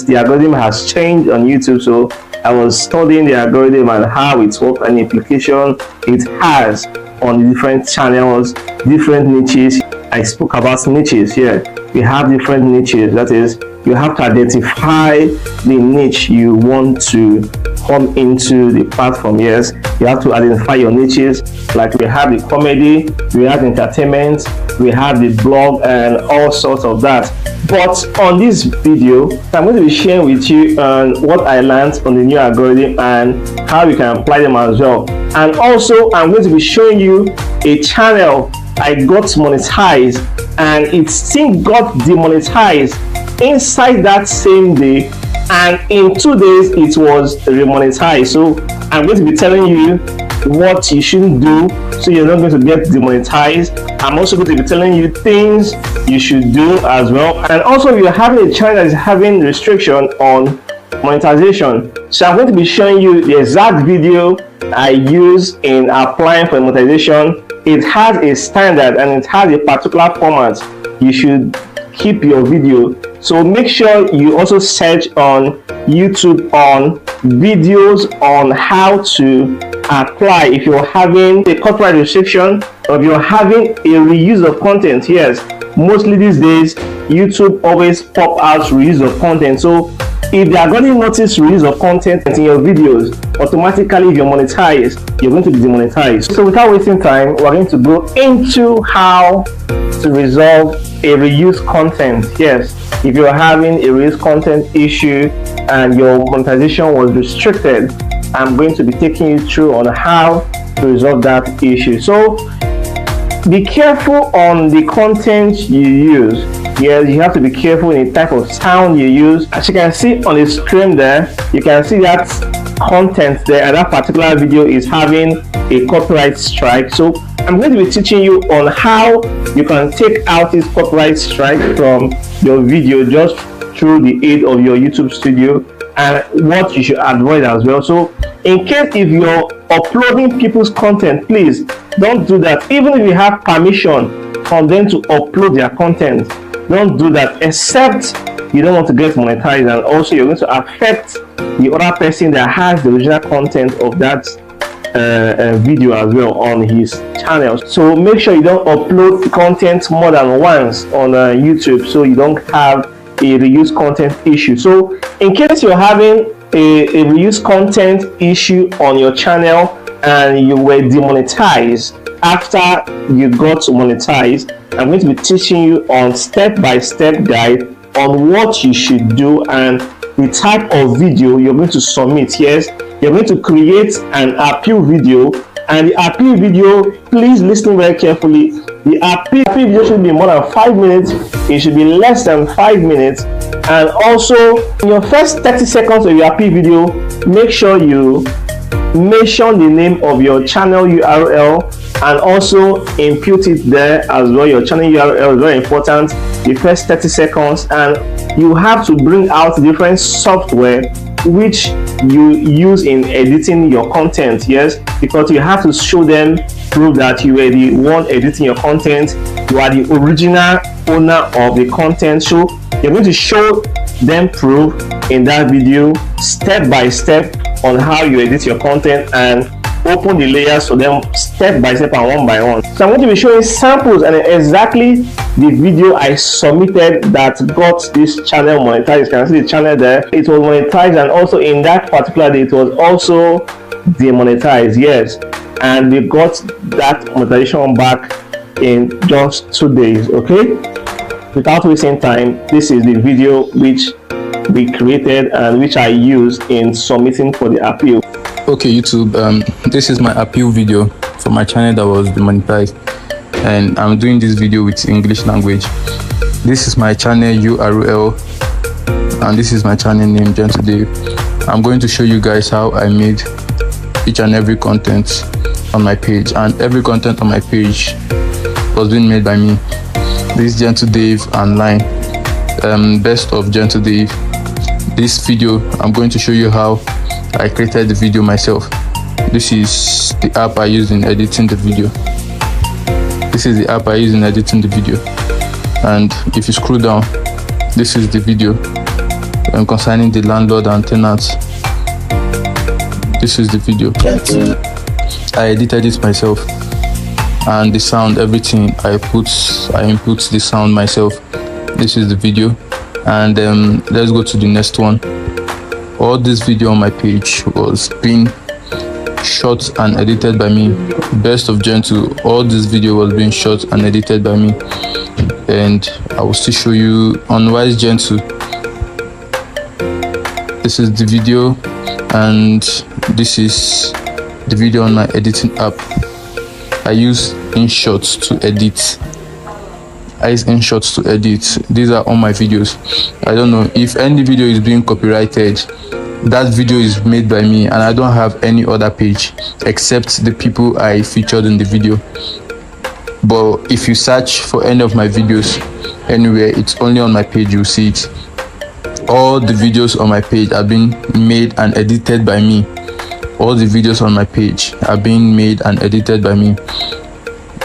The algorithm has changed on YouTube, so I was studying the algorithm and how it works and the implication it has on the different channels, different niches. I spoke about niches here. We have different niches. That is, you have to identify the niche you want to come into the platform. Yes, you have to identify your niches. Like we have the comedy, we have entertainment, we have the blog, and all sorts of that. But on this video, I'm going to be sharing with you what I learned on the new algorithm and how you can apply them as well. And also, I'm going to be showing you a channel I got monetized, and it still got demonetized inside that same day, and in 2 days it was remonetized. So I'm going to be telling you what you shouldn't do so you're not going to get demonetized. I'm also going to be telling you things you should do as well. And also, if you're having a channel that is having restriction on monetization, so I'm going to be showing you the exact video I use in applying for monetization. It has a standard and it has a particular format you should keep your video. So make sure you also search on YouTube on videos on how to apply if you're having a copyright restriction or if you're having a reuse of content. Yes, mostly these days YouTube always pop out reuse of content. So if they are going to notice reuse of content in your videos, automatically if you're monetized, you're going to be demonetized. So without wasting time, we're going to go into how to resolve a reuse content. Yes, if you're having a reuse content issue and your monetization was restricted, I'm going to be taking you through on how to resolve that issue. So be careful on the content you use. Yes, you have to be careful in the type of sound you use. As you can see on the screen there, you can see that content there, and that particular video is having a copyright strike. So I'm going to be teaching you on how you can take out this copyright strike from your video just through the aid of your YouTube studio, and what you should avoid as well. So in case if you're uploading people's content, please don't do that. Even if you have permission from them to upload their content, don't do that, except you don't want to get monetized, and also you're going to affect the other person that has the original content of that video as well on his channel. So make sure you don't upload content more than once on YouTube, so you don't have a reuse content issue. So in case you're having a reuse content issue on your channel and you were demonetized after you got monetized, I'm going to be teaching you on step-by-step guide on what you should do and the type of video you're going to submit. Yes, you're going to create an appeal video, and the appeal video, please listen very carefully. The appeal video should be more than 5 minutes. It should be less than 5 minutes. And also, in your first 30 seconds of your appeal video, make sure you mention the name of your channel URL and also input it there as well. Your channel URL is very important, the first 30 seconds, and you have to bring out different software which you use in editing your content. Yes, because you have to show them, prove that you are the one editing your content, you are the original owner of the content. So you're going to show them proof in that video step by step on how you edit your content and open the layers for them step by step and one by one. So I'm going to be showing samples and exactly the video I submitted that got this channel monetized. You can see the channel there, it was monetized, and also in that particular day it was also demonetized. Yes, and we got that monetization back in just 2 days. Okay, without wasting time, this is the video which we created and which I used in submitting for the appeal. Okay, YouTube, this is my appeal video for my channel that was demonetized, and I'm doing this video with English language. This is my channel URL, and this is my channel name, Gentle Dave. I'm going to show you guys how I made each and every content on my page, and every content on my page was being made by me. This is Gentle Dave online, best of Gentle Dave. This video, I'm going to show you how I created the video myself. This is the app I used in editing the video. This is the app I used in editing the video. And if you scroll down, this is the video concerning the landlord and tenant. This is the video. I edited it myself, and the sound, everything, I input the sound myself. This is the video, and let's go to the next one. All this video on my page was being shot and edited by me. Best of Gentle, all this video was being shot and edited by me, and I will still show you on Wise Gentle. This is the video, and this is the video on my editing app. I use InShot to edit. These are all my videos. I don't know if any video is being copyrighted. That video is made by me, and I don't have any other page except the people I featured in the video. But if you search for any of my videos anywhere, it's only on my page, you'll see it. All the videos on my page have been made and edited by me. All the videos on my page are being made and edited by me.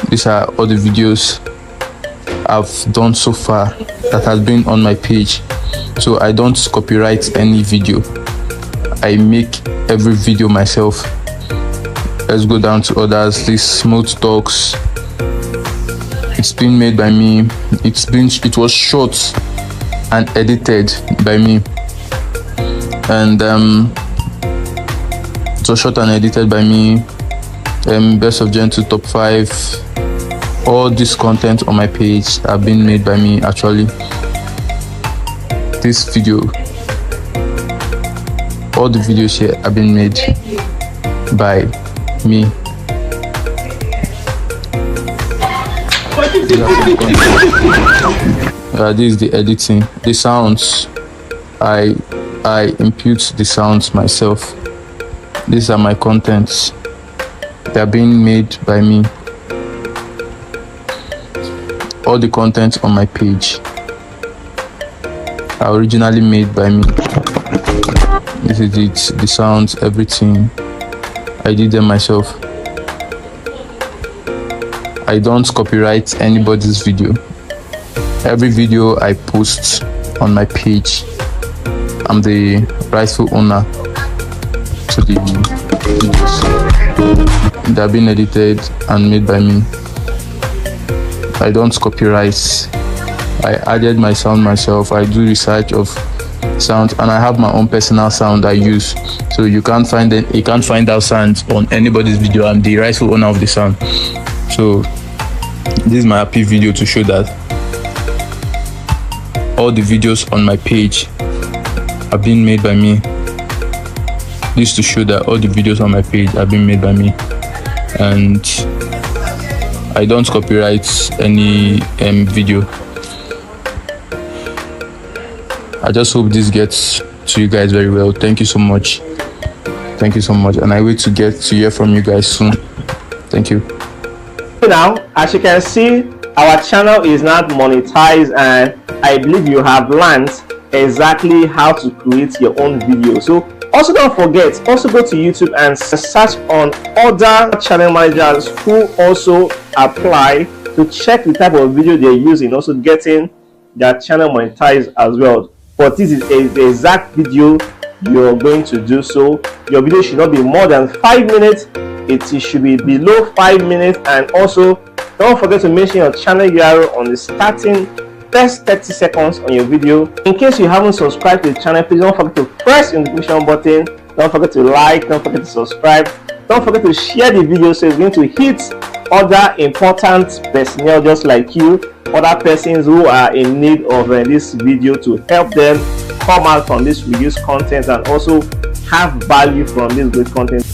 These are all the videos I've done so far that has been on my page. So I don't copyright any video. I make every video myself. Let's go down to others. This Smooth Talks, it's been made by me. It was shot and edited by me, and it was shot and edited by me. Best of Gentle Top 5. All this content on my page have been made by me. Actually, this video, all the videos here have been made by me. This is the editing. The sounds, I impute the sounds myself. These are my contents. They are being made by me. All the contents on my page are originally made by me. This is it, the sounds, everything. I did them myself. I don't copyright anybody's video. Every video I post on my page, I'm the rightful owner to the videos. They have been edited and made by me. I don't copyright. I added my sound myself. I do research of sound, and I have my own personal sound I use. So you can't find it. You can't find out sounds on anybody's video. I'm the rightful owner of the sound. So this is my happy video to show that all the videos on my page have been made by me. This to show that all the videos on my page have been made by me, and I don't copyright any video. I just hope this gets to you guys very well. Thank you so much. Thank you so much, and I wait to get to hear from you guys soon. Thank you. Now, as you can see, our channel is not monetized, and I believe you have learned exactly how to create your own video. So also don't forget, also go to YouTube and search on other channel managers who also apply to check the type of video they're using, also getting their channel monetized as well. But this is the exact video you're going to do. So your video should not be more than 5 minutes. It should be below 5 minutes, and also don't forget to mention your channel URL on the starting first 30 seconds on your video. In case you haven't subscribed to the channel, please don't forget to press the notification button. Don't forget to like, don't forget to subscribe, don't forget to share the video so it's going to hit other important personnel just like you, other persons who are in need of this video, to help them come out from this reduced content and also have value from this great content.